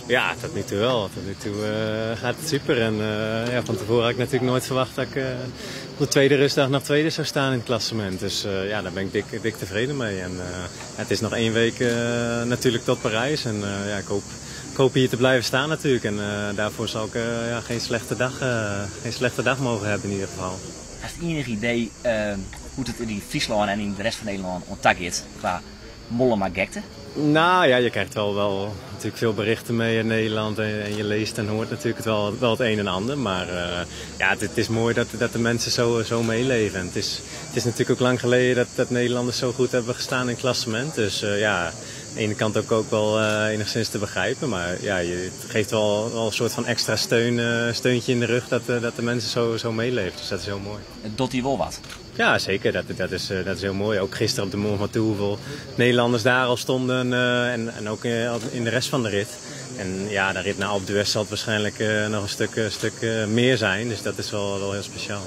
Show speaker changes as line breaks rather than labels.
Ja, tot nu toe wel. Tot nu toe gaat het super. En ja, van tevoren had ik natuurlijk nooit verwacht dat ik op de tweede rustdag nog tweede zou staan in het klassement. Dus ja, daar ben ik dik tevreden mee. En het is nog 1 week natuurlijk tot Parijs. En ja, ik hoop hier te blijven staan natuurlijk. En daarvoor zal ik ja, geen slechte dag mogen hebben in ieder geval.
Heeft je enig idee hoe het in Friesland en in de rest van Nederland ontdekt qua Mollema gekte?
Nou ja, je krijgt wel natuurlijk veel berichten mee in Nederland en je leest en hoort natuurlijk wel het een en ander. Maar ja, het is mooi dat de mensen zo meeleven. En het is natuurlijk ook lang geleden dat Nederlanders zo goed hebben gestaan in het klassement. Dus ja, aan de ene kant ook wel enigszins te begrijpen. Maar ja, het geeft wel een soort van extra steuntje in de rug dat de mensen zo meeleven. Dus dat is heel mooi.
Doet hij wel wat?
Ja, zeker. Dat is heel mooi. Ook gisteren op de Mont Ventoux hoeveel Nederlanders daar al stonden en ook in de rest van de rit. En ja, de rit naar Alpe d'Huez zal het waarschijnlijk nog een stuk meer zijn. Dus dat is wel heel speciaal.